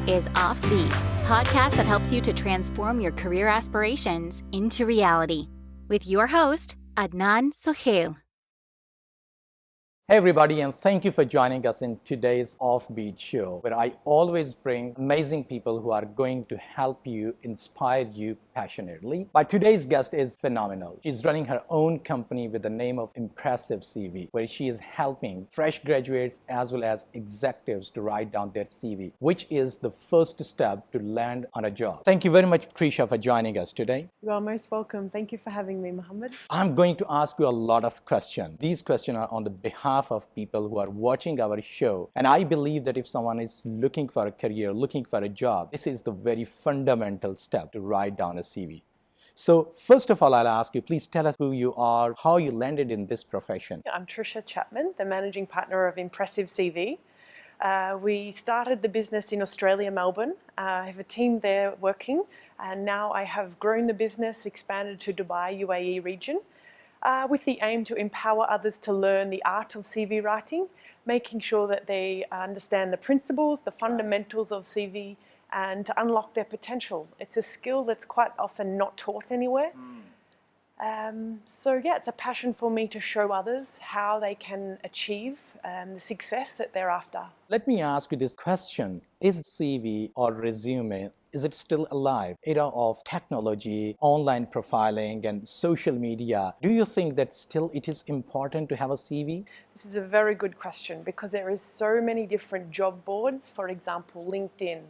is Offbeat, podcast that helps you to transform your career aspirations into reality. With your host, Adnan Sohail. Hey everybody, and thank you for joining us in today's Offbeat show, where I always bring amazing people who are going to help you, inspire you passionately. But today's guest is phenomenal. She's running her own company with the name of Impressive CV, where she is helping fresh graduates as well as executives to write down their CV, which is the first step to land on a job. Thank you very much, Trisha, for joining us today. You are most welcome. Thank you for having me, Mohammed. I'm going to ask you a lot of questions. These questions are on the behalf of people who are watching our show. And I believe that if someone is looking for a career, looking for a job, this is the very fundamental step to write down a CV. So first of all, I'll ask you, please tell us who you are, how you landed in this profession. I'm Trisha Chapman, the managing partner of Impressive CV. We started the business in Australia, Melbourne. I have a team there working, and now I have grown the business, expanded to Dubai, UAE region, with the aim to empower others to learn the art of CV writing, making sure that they understand the principles, the fundamentals of CV, and to unlock their potential. It's a skill that's quite often not taught anywhere. It's a passion for me to show others how they can achieve the success that they're after. Let me ask you this question. Is CV or resume, is it still alive? Era of technology, online profiling, and social media. Do you think that still it is important to have a CV? This is a very good question because there is so many different job boards, for example, LinkedIn,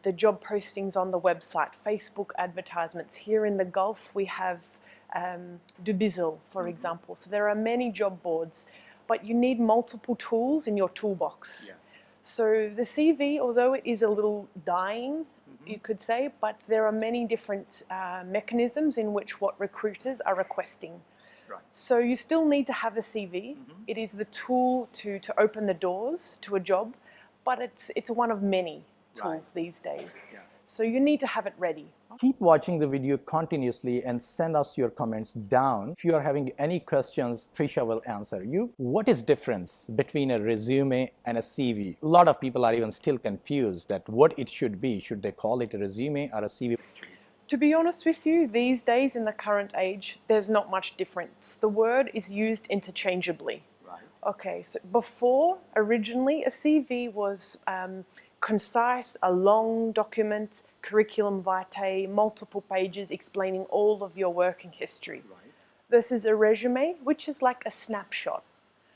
the job postings on the website, Facebook advertisements. Here in the Gulf, we have Dubizzle, for example. So there are many job boards, but you need multiple tools in your toolbox. Yeah. So the CV, although it is a little dying, you could say, but there are many different mechanisms in which what recruiters are requesting. Right. So you still need to have a CV. It is the tool to open the doors to a job, but it's one of many tools these days. Yeah. So you need to have it ready. Keep watching the video continuously and send us your comments down. If you are having any questions, Trisha will answer you. What is difference between a resume and a CV? A lot of people are even still confused that what it should be. Should they call it a resume or a CV? To be honest with you, these days in the current age, there's not much difference. The word is used interchangeably. Right. Okay, so before, originally, a CV was concise, a long document, curriculum vitae, multiple pages explaining all of your working history. Right. This is a resume, which is like a snapshot.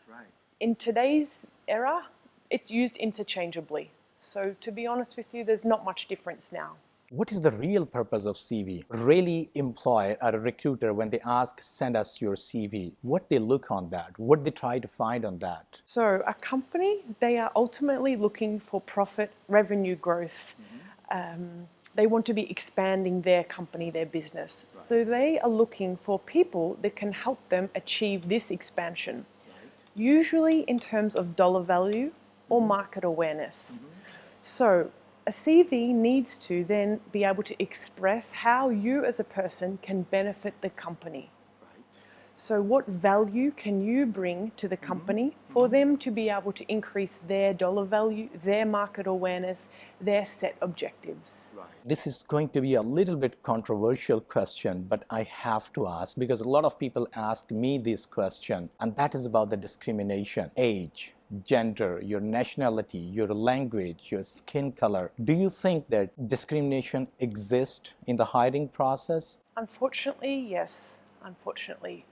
Right. In today's era, it's used interchangeably. So to be honest with you, there's not much difference now. What is the real purpose of CV? Really employer or a recruiter, when they ask, send us your CV, what they look on that? What they try to find on that? So a company, they are ultimately looking for profit, revenue growth. They want to be expanding their company, their business. Right. So they are looking for people that can help them achieve this expansion, usually in terms of dollar value or market awareness. So a CV needs to then be able to express how you as a person can benefit the company. Right. So what value can you bring to the company for them to be able to increase their dollar value, their market awareness, their set objectives? Right. This is going to be a little bit controversial question, but I have to ask because a lot of people ask me this question, and that is about the discrimination, age, gender, your nationality, your language, your skin color. Do you think that discrimination exists in the hiring process? Unfortunately, yes. Unfortunately.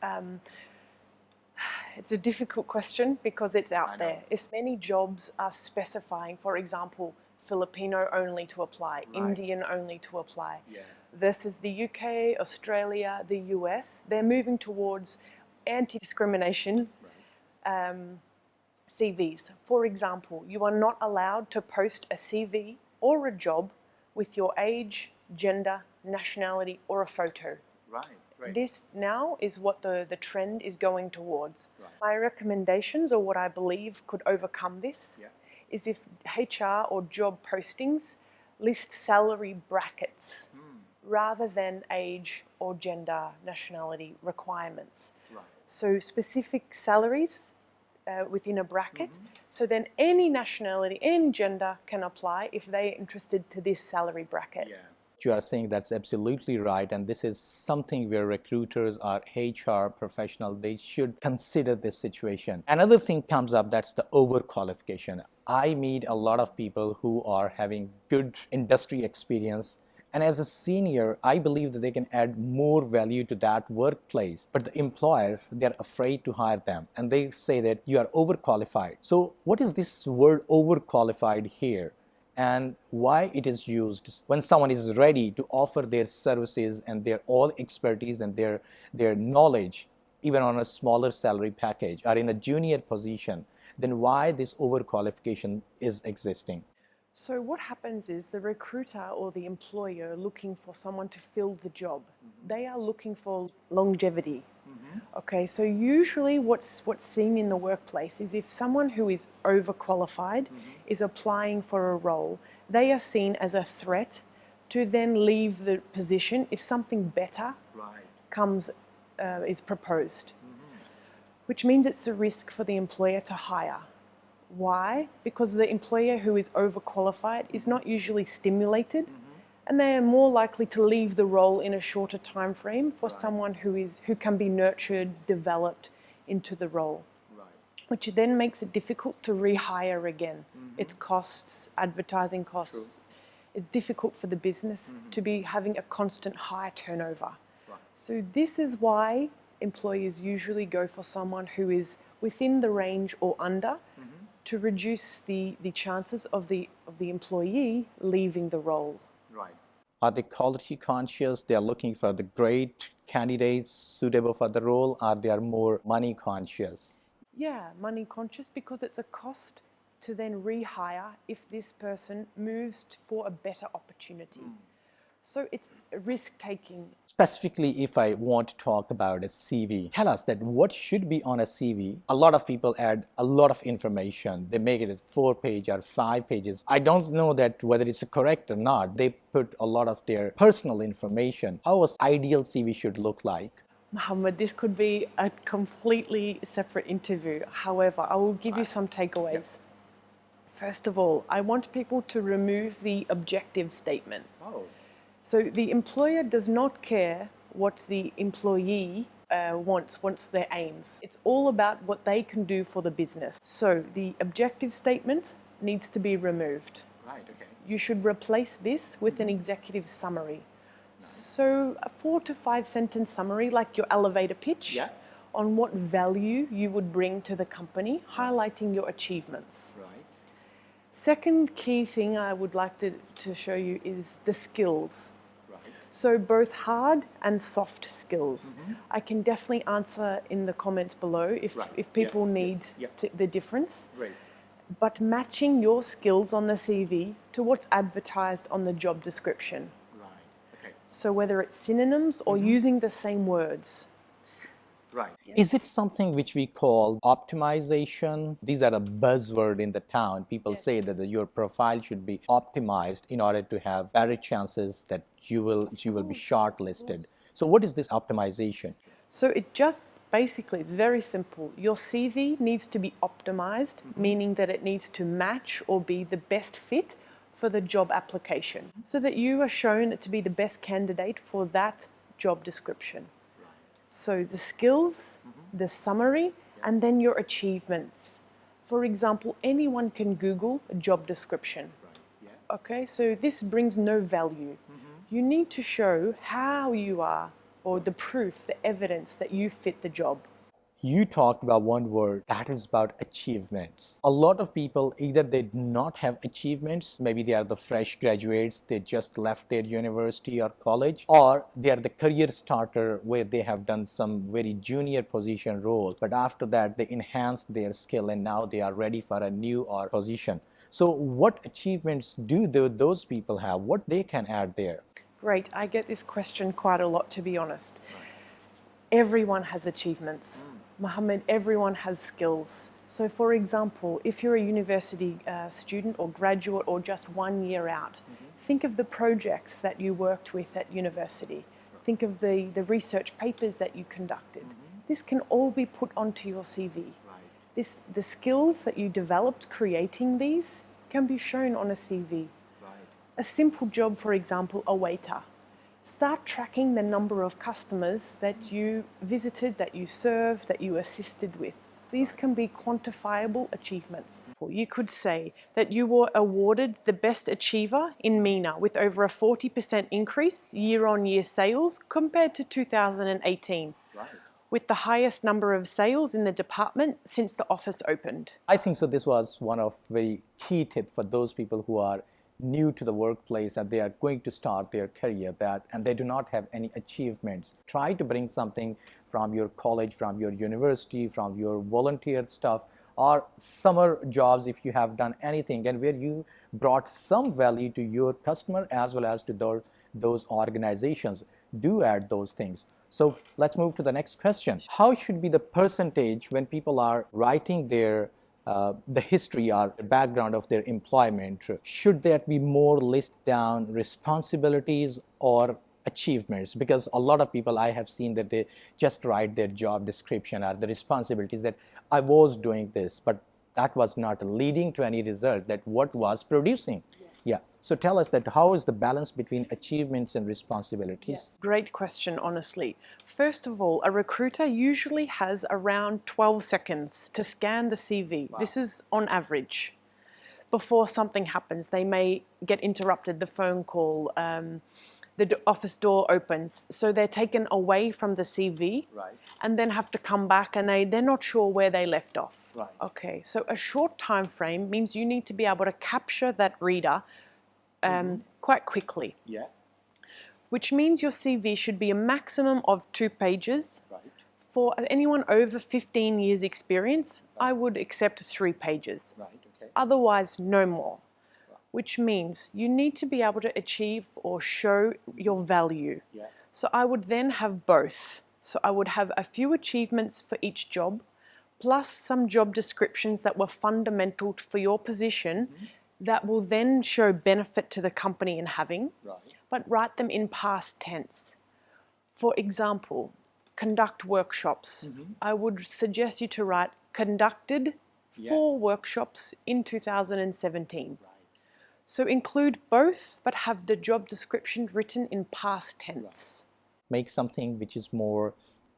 It's a difficult question because it's out there. As many jobs are specifying, for example, Filipino only to apply, Indian only to apply. Yeah. Versus the UK, Australia, the US, they're moving towards anti-discrimination CVs. For example, you are not allowed to post a CV or a job with your age, gender, nationality, or a photo. Right. Right. This now is what the trend is going towards. Right. My recommendations, or what I believe could overcome this, is if HR or job postings list salary brackets rather than age or gender, nationality requirements. Right. So specific salaries within a bracket. So then any nationality, any gender can apply if they're interested to this salary bracket. You are saying that's absolutely right, and this is something where recruiters or HR professional, they should consider this situation. Another thing comes up, that's the overqualification. I meet a lot of people who are having good industry experience, and as a senior, I believe that they can add more value to that workplace. But the employer, they're afraid to hire them, and they say that you are overqualified. So what is this word overqualified here? And why it is used when someone is ready to offer their services and their all expertise and their knowledge, even on a smaller salary package or in a junior position, then why this overqualification is existing? So what happens is the recruiter or the employer looking for someone to fill the job. They are looking for longevity. Okay, so usually what's seen in the workplace is if someone who is overqualified is applying for a role, they are seen as a threat to then leave the position if something better comes, is proposed, which means it's a risk for the employer to hire. Why? Because the employer who is overqualified is not usually stimulated, and they are more likely to leave the role in a shorter time frame for someone who can be nurtured, developed into the role, which then makes it difficult to rehire again. It's costs, advertising costs. It's difficult for the business to be having a constant high turnover. So this is why employers usually go for someone who is within the range or under, to reduce the chances of the employee leaving the role. Are they quality conscious? They are looking for the great candidates suitable for the role, or they are more money conscious? Yeah, money conscious, because it's a cost to then rehire if this person moves for a better opportunity. So it's risk-taking. Specifically, if I want to talk about a CV, tell us that what should be on a CV. A lot of people add a lot of information. They make it 4 pages or 5 pages. I don't know that whether it's correct or not. They put a lot of their personal information. How an ideal CV should look like? Mohammed, this could be a completely separate interview. However, I will give you some takeaways. First of all, I want people to remove the objective statement. So the employer does not care what the employee wants their aims. It's all about what they can do for the business. So the objective statement needs to be removed. You should replace this with an executive summary. So a 4 to 5 sentence summary, like your elevator pitch, on what value you would bring to the company, highlighting your achievements. Second key thing I would like to show you is the skills. So both hard and soft skills. I can definitely answer in the comments below if people need the difference. But matching your skills on the CV to what's advertised on the job description. So whether it's synonyms or using the same words. Is it something which we call optimization? These are a buzzword in the town. People say that your profile should be optimized in order to have better chances that you will be shortlisted. So what is this optimization? So it just basically, it's very simple. Your CV needs to be optimized, meaning that it needs to match or be the best fit for the job application, so that you are shown to be the best candidate for that job description. So the skills, the summary, and then your achievements. For example, anyone can Google a job description. Okay, so this brings no value. You need to show how you are, or the proof, the evidence that you fit the job. You talked about one word, that is about achievements. A lot of people, either they do not have achievements, maybe they are the fresh graduates, they just left their university or college, or they are the career starter where they have done some very junior position role, but after that they enhanced their skill and now they are ready for a new position. So what achievements do those people have? What they can add there? Great, I get this question quite a lot, to be honest. Everyone has achievements. Mohammed, everyone has skills. So for example, if you're a university student or graduate or just 1 year out, think of the projects that you worked with at university. Think of the research papers that you conducted. This can all be put onto your CV. The skills that you developed creating these can be shown on a CV. A simple job, for example, a waiter. Start tracking the number of customers that you visited, that you served, that you assisted with. These can be quantifiable achievements. You could say that you were awarded the best achiever in MENA with over a 40% increase year-on-year sales compared to 2018. With the highest number of sales in the department since the office opened. I think so. This was one of very key tip for those people who are new to the workplace and they are going to start their career and they do not have any achievements. Try to bring something from your college, from your university, from your volunteer stuff or summer jobs if you have done anything and where you brought some value to your customer as well as to those organizations. Do add those things. So let's move to the next question. How should be the percentage when people are writing their the history or the background of their employment? Should that be more list down responsibilities or achievements? Because a lot of people I have seen that they just write their job description or the responsibilities that I was doing this, but that was not leading to any result that what was producing. Yeah. So tell us that how is the balance between achievements and responsibilities? Yes. Great question, honestly. First of all, a recruiter usually has around 12 seconds to scan the CV. Wow. This is on average. Before something happens, they may get interrupted, the phone call, the office door opens. So they're taken away from the CV and then have to come back and they're not sure where they left off. Okay, so a short time frame means you need to be able to capture that reader quite quickly. Which means your CV should be a maximum of 2 pages. For anyone over 15 years experience, I would accept 3 pages. Otherwise, no more. Which means you need to be able to achieve or show your value. So I would then have both. So I would have a few achievements for each job, plus some job descriptions that were fundamental for your position that will then show benefit to the company in having, but write them in past tense. For example, conduct workshops. I would suggest you to write conducted 4 workshops in 2017. So include both, but have the job description written in past tense. Make something which is more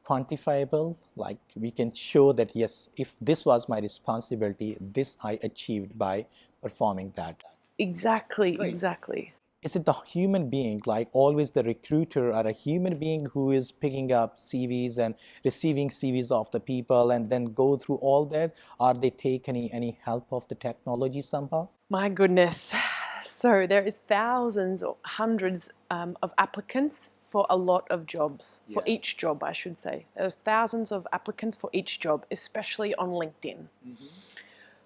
quantifiable, like we can show that yes, if this was my responsibility, this I achieved by performing that. Exactly, exactly. Is it the human being, like always the recruiter or a human being who is picking up CVs and receiving CVs of the people and then go through all that? Are they take any help of the technology somehow? My goodness. So there is thousands or hundreds of applicants for a lot of jobs, for each job, I should say. There's thousands of applicants for each job, especially on LinkedIn.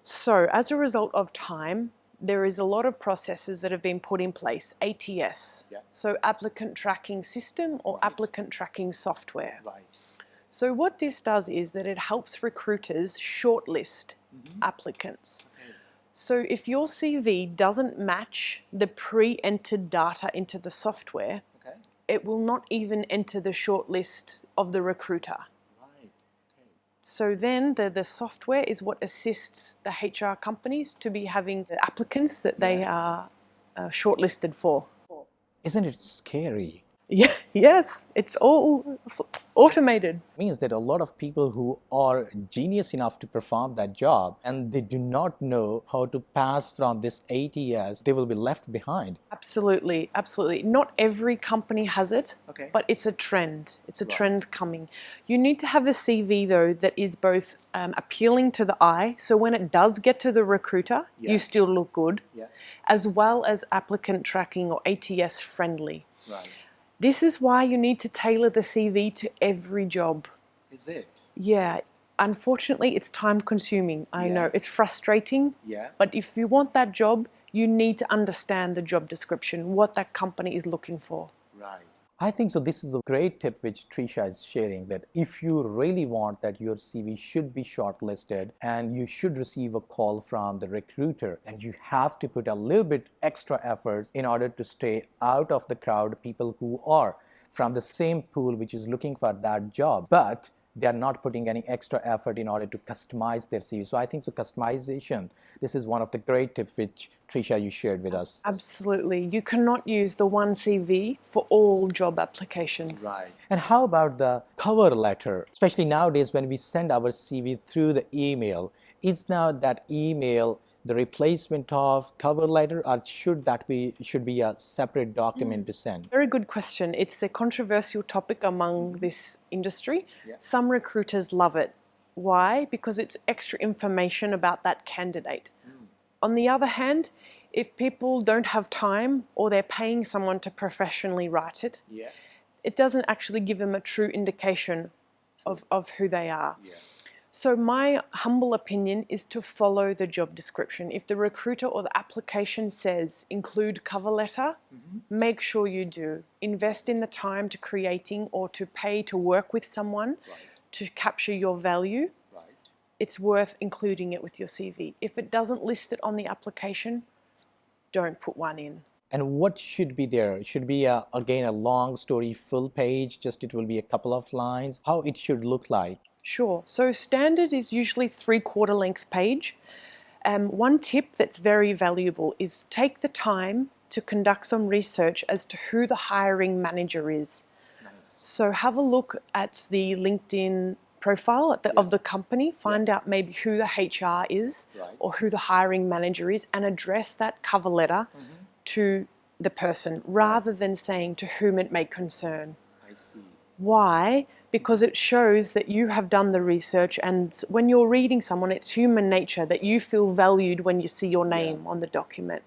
So as a result of time, there is a lot of processes that have been put in place, ATS, so applicant tracking system or applicant tracking software. So what this does is that it helps recruiters shortlist applicants. So if your CV doesn't match the pre-entered data into the software, it will not even enter the shortlist of the recruiter. So then the software is what assists the HR companies to be having the applicants that they are shortlisted for. Isn't it scary? Yeah, yes, it's all automated. Means that a lot of people who are genius enough to perform that job and they do not know how to pass from this ATS, they will be left behind. Absolutely, absolutely. Not every company has it, but it's a trend. It's a trend coming. You need to have a CV though that is both appealing to the eye, so when it does get to the recruiter, you still look good, as well as applicant tracking or ATS friendly. This is why you need to tailor the CV to every job. Is it? Yeah. Unfortunately, it's time consuming. I know. It's frustrating. But if you want that job, you need to understand the job description, what that company is looking for. I think so. This is a great tip which Trisha is sharing, that if you really want that your CV should be shortlisted and you should receive a call from the recruiter, and you have to put a little bit extra efforts in order to stay out of the crowd, people who are from the same pool which is looking for that job. But they are not putting any extra effort in order to customize their CV. So I think so customization, this is one of the great tips which Trisha, you shared with us. Absolutely. You cannot use the one CV for all job applications. Right. And how about the cover letter? Especially nowadays when we send our CV through the email, is now that email the replacement of cover letter, or should be a separate document to send? Very good question. It's a controversial topic among this industry. Some recruiters love it. Why? Because it's extra information about that candidate. On the other hand, if people don't have time or they're paying someone to professionally write it, it doesn't actually give them a true indication of who they are. So my humble opinion is to follow the job description. If the recruiter or the application says include cover letter, make sure you do. Invest in the time to creating or to pay to work with someone to capture your value. It's worth including it with your CV. If it doesn't list it on the application, don't put one in. And what should be there? Should be again a long story, full page, just it will be a couple of lines, how it should look like? Sure. So standard is usually 3/4 length page. One tip that's very valuable is take the time to conduct some research as to who the hiring manager is. So have a look at the LinkedIn profile of the company, find out maybe who the HR is or who the hiring manager is, and address that cover letter to the person rather than saying to whom it may concern. I see. Why? Because it shows that you have done the research, and when you're reading someone, it's human nature that you feel valued when you see your name on the document.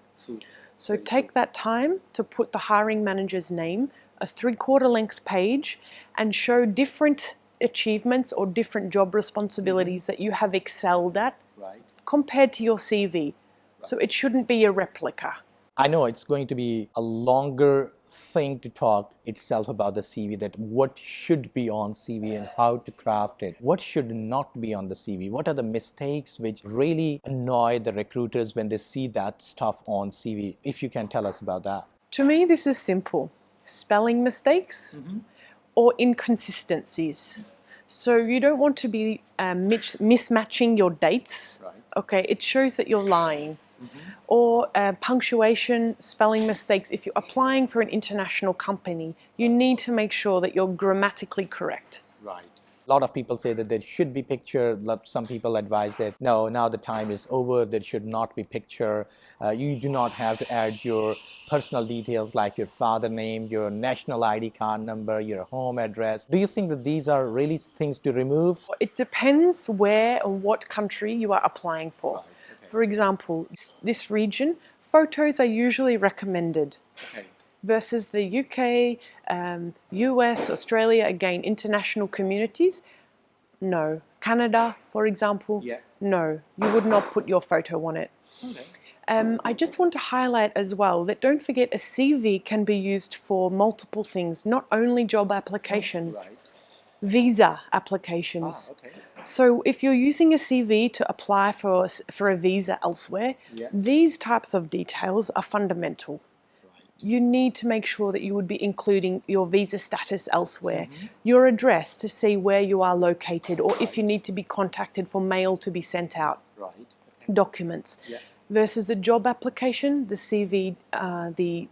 So take that time to put the hiring manager's name, a 3/4 length page, and show different achievements or different job responsibilities that you have excelled at compared to your CV. So it shouldn't be a replica. I know it's going to be a longer thing to talk itself about the CV, that what should be on CV and how to craft it. What should not be on the CV? What are the mistakes which really annoy the recruiters when they see that stuff on CV? If you can tell us about that. To me, this is simple. Spelling mistakes or inconsistencies. So you don't want to be mismatching your dates. Okay, it shows that you're lying. Or punctuation, spelling mistakes. If you're applying for an international company, you need to make sure that you're grammatically correct. A lot of people say that there should be picture. Some people advise that no, now the time is over, there should not be picture. You do not have to add your personal details like your father name, your national ID card number, your home address. Do you think that these are really things to remove? It depends where or what country you are applying for. For example, this region, photos are usually recommended. Versus the UK, US, Australia, again, international communities, no. Canada, for example, no. You would not put your photo on it. I just want to highlight as well that don't forget a CV can be used for multiple things, not only job applications, visa applications. So if you're using a CV to apply for a visa elsewhere, these types of details are fundamental. You need to make sure that you would be including your visa status elsewhere, your address to see where you are located, or if you need to be contacted for mail to be sent out, documents. Versus a job application, the CV,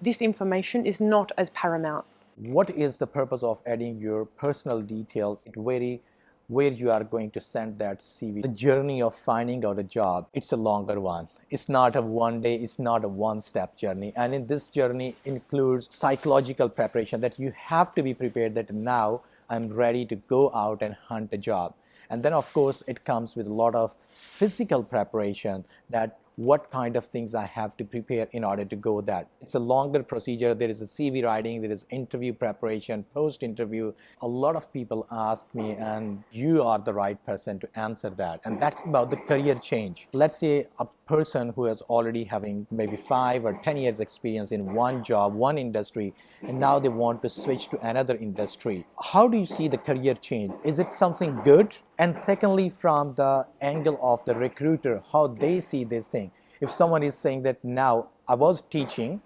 this information is not as paramount. What is the purpose of adding your personal details? It varies where you are going to send that CV. The journey of finding out a job, it's a longer one. It's not a one day, it's not a one-step journey. And in this journey includes psychological preparation, that you have to be prepared that now I'm ready to go out and hunt a job. And then of course it comes with a lot of physical preparation, that what kind of things I have to prepare in order to go that. It's a longer procedure. There is a CV writing, there is interview preparation, post-interview. A lot of people ask me, and you are the right person to answer that. And that's about the career change. Let's say a person who is already having maybe 5 or 10 years experience in one job, one industry, and now they want to switch to another industry. How do you see the career change? Is it something good? And secondly, from the angle of the recruiter, how they see this thing. If someone is saying that now I was teaching,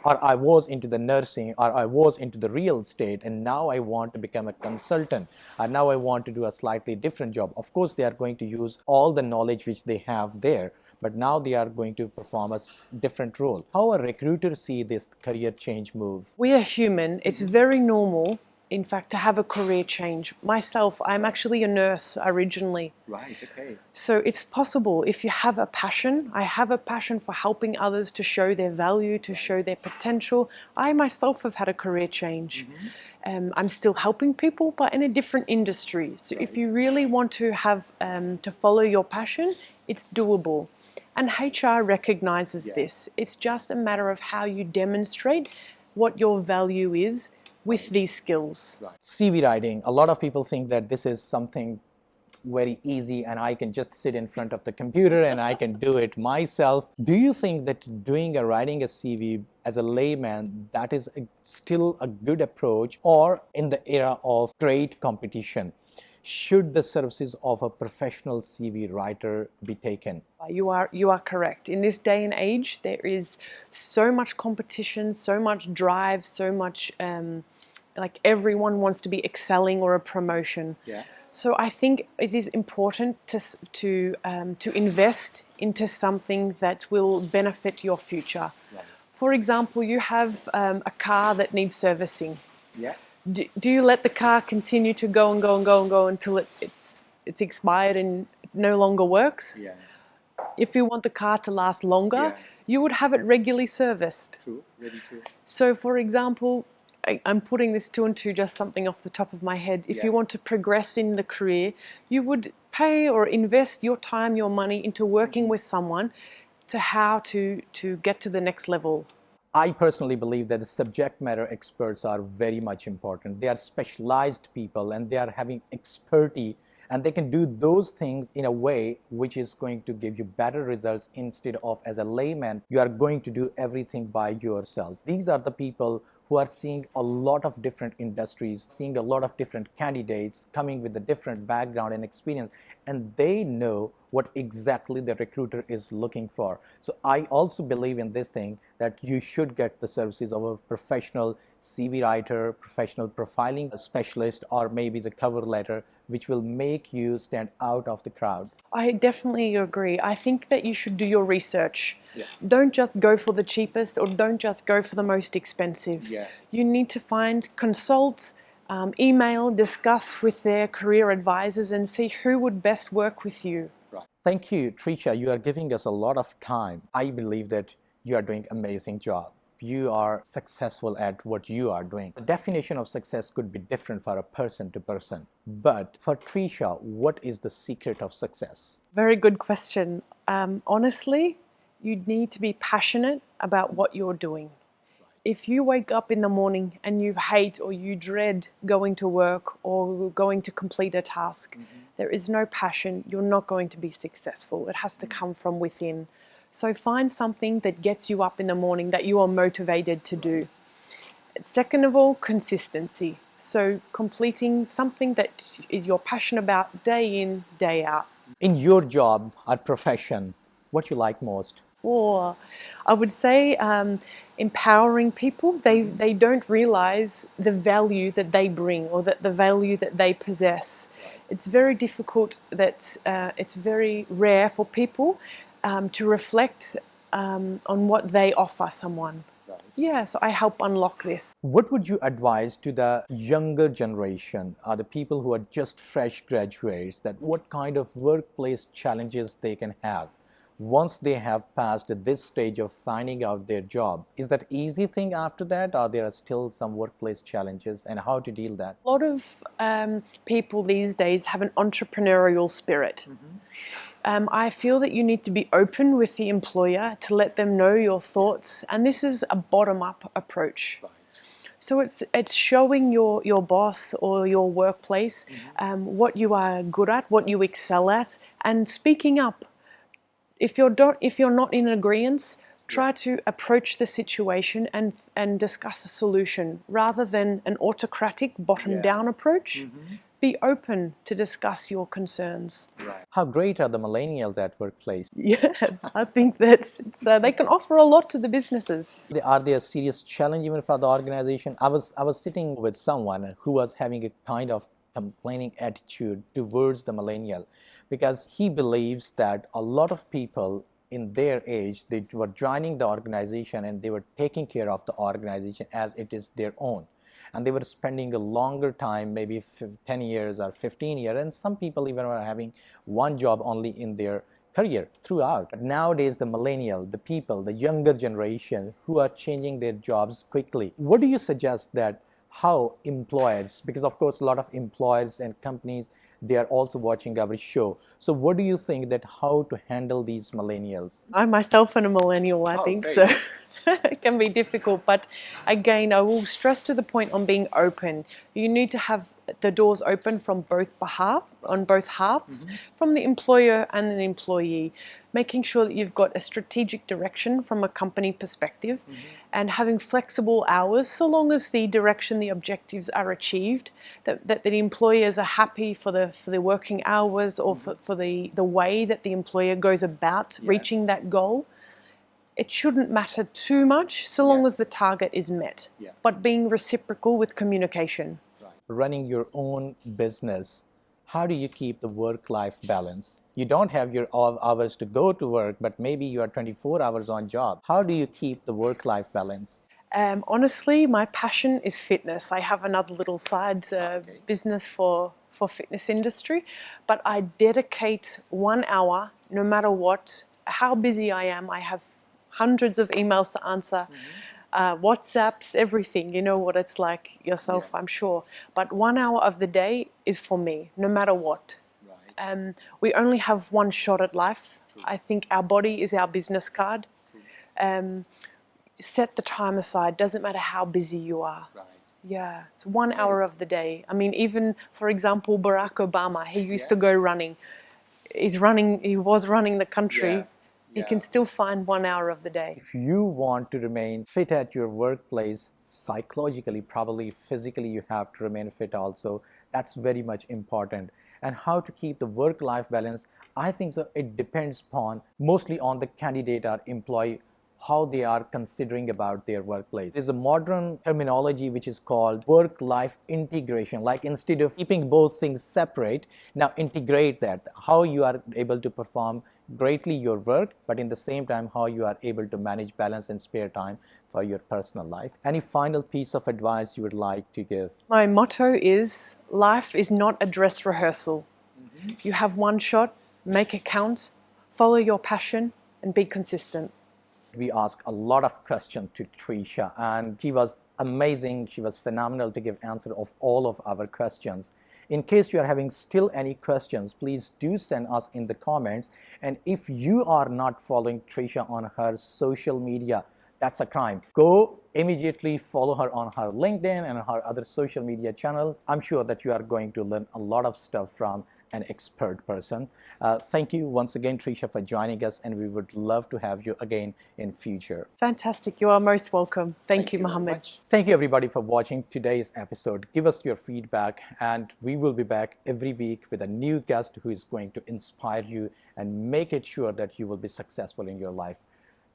or I was into the nursing, or I was into the real estate, and now I want to become a consultant, and now I want to do a slightly different job. Of course, they are going to use all the knowledge which they have there, but now they are going to perform a different role. How a recruiter see this career change move? We are human. It's very normal, in fact, to have a career change. Myself, I'm actually a nurse originally. Right, okay. So it's possible if you have a passion. I have a passion for helping others to show their value, to show their potential. I myself have had a career change. I'm still helping people, but in a different industry. So if you really want to have to follow your passion, it's doable. And HR recognizes this. It's just a matter of how you demonstrate what your value is with these skills. CV writing, a lot of people think that this is something very easy and I can just sit in front of the computer and I can do it myself. Do you think that writing a CV as a layman, that is still a good approach, or in the era of great competition, should the services of a professional CV writer be taken? You are correct. In this day and age, there is so much competition, so much drive, so much like everyone wants to be excelling or a promotion. Yeah. So I think it is important to invest into something that will benefit your future. Right. For example, you have a car that needs servicing. Yeah. Do you let the car continue to go and go and go and go until it's expired and it no longer works? Yeah. If you want the car to last longer, you would have it regularly serviced. True. Very true. So, for example, I'm putting this two and two, just something off the top of my head. If you want to progress in the career, you would pay or invest your time, your money into working with someone to how to get to the next level. I personally believe that the subject matter experts are very much important. They are specialized people and they are having expertise, and they can do those things in a way which is going to give you better results instead of, as a layman, you are going to do everything by yourself. These are the people who are seeing a lot of different industries, seeing a lot of different candidates coming with a different background and experience, and they know what exactly the recruiter is looking for. So I also believe in this thing that you should get the services of a professional CV writer, professional profiling specialist, or maybe the cover letter, which will make you stand out of the crowd. I definitely agree. I think that you should do your research. Yeah. Don't just go for the cheapest, or don't just go for the most expensive. Yeah. You need to consult, email, discuss with their career advisors and see who would best work with you. Right. Thank you, Trisha. You are giving us a lot of time. I believe that you are doing an amazing job. You are successful at what you are doing. The definition of success could be different for a person to person. But for Trisha, what is the secret of success? Very good question. Honestly, you need to be passionate about what you're doing. If you wake up in the morning and you hate or you dread going to work or going to complete a task, there is no passion, you're not going to be successful. It has to come from within. So find something that gets you up in the morning that you are motivated to do. Second of all, consistency. So completing something that is your passion about day in, day out. In your job or profession, what you like most? Or I would say empowering people. They don't realize the value that they bring or that the value that they possess. It's very difficult, it's very rare for people to reflect on what they offer someone. Yeah, so I help unlock this. What would you advise to the younger generation, the people who are just fresh graduates, that what kind of workplace challenges they can have once they have passed this stage of finding out their job? Is that easy thing after that, or there are still some workplace challenges, and how to deal that? A lot of people these days have an entrepreneurial spirit. I feel that you need to be open with the employer to let them know your thoughts, and this is a bottom-up approach. So it's showing your boss or your workplace what you are good at, what you excel at, and speaking up. If you're not in agreement, try to approach the situation and discuss a solution rather than an autocratic bottom-down approach. be open to discuss your concerns. How great are the millennials at workplace? Yeah, I think they can offer a lot to the businesses. Are they a serious challenge even for the organization? I was sitting with someone who was having a kind of complaining attitude towards the millennial because he believes that a lot of people in their age, they were joining the organization and they were taking care of the organization as it is their own. And they were spending a longer time, maybe 10 years or 15 years, and some people even were having one job only in their career throughout. But nowadays, the millennial, the people, the younger generation who are changing their jobs quickly, what do you suggest that how employers, because of course a lot of employers and companies, they are also watching our show. So what do you think that how to handle these millennials? I myself am a millennial, I think, so it can be difficult. But again, I will stress to the point on being open. You need to have the doors open from on both halves, from the employer and an employee, making sure that you've got a strategic direction from a company perspective and having flexible hours so long as the direction, the objectives are achieved, that the employers are happy for the working hours or for the way that the employer goes about reaching that goal. It shouldn't matter too much so long as the target is met, but being reciprocal with communication. Running your own business, how do you keep the work-life balance? You don't have your hours to go to work, but maybe you are 24 hours on job. How do you keep the work-life balance? Honestly, my passion is fitness. I have another little side business for fitness industry, but I dedicate 1 hour, no matter what, how busy I am. I have hundreds of emails to answer, WhatsApps, everything. You know what it's like yourself, I'm sure. But 1 hour of the day is for me, no matter what. We only have one shot at life. I think our body is our business card. Set the time aside. Doesn't matter how busy you are. Yeah, it's 1 hour of the day. I mean, even, for example, Barack Obama, he used to go running. He was running the country. You can still find 1 hour of the day. If you want to remain fit at your workplace, psychologically, probably physically, you have to remain fit also. That's very much important. And how to keep the work-life balance, I think so it depends mostly on the candidate or employee, how they are considering about their workplace. There's a modern terminology which is called work-life integration. Like instead of keeping both things separate, now integrate that. How you are able to perform greatly your work, but in the same time, how you are able to manage balance and spare time for your personal life. Any final piece of advice you would like to give? My motto is, life is not a dress rehearsal. You have one shot, make it count, follow your passion, and be consistent. We asked a lot of questions to Trisha, and she was amazing. She was phenomenal to give answer of all of our questions. In case you are having still any questions, please do send us in the comments. And if you are not following Trisha on her social media, that's a crime. Go immediately follow her on her LinkedIn and her other social media channel. I'm sure that you are going to learn a lot of stuff from an expert person. Thank you once again, Trisha, for joining us, and we would love to have you again in future. Fantastic. You are most welcome. Thank you, Mohammed. Thank you, everybody, for watching today's episode. Give us your feedback, and we will be back every week with a new guest who is going to inspire you and make it sure that you will be successful in your life.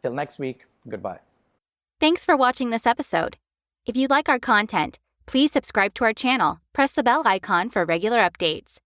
Till next week, goodbye. Thanks for watching this episode. If you like our content, please subscribe to our channel, press the bell icon for regular updates.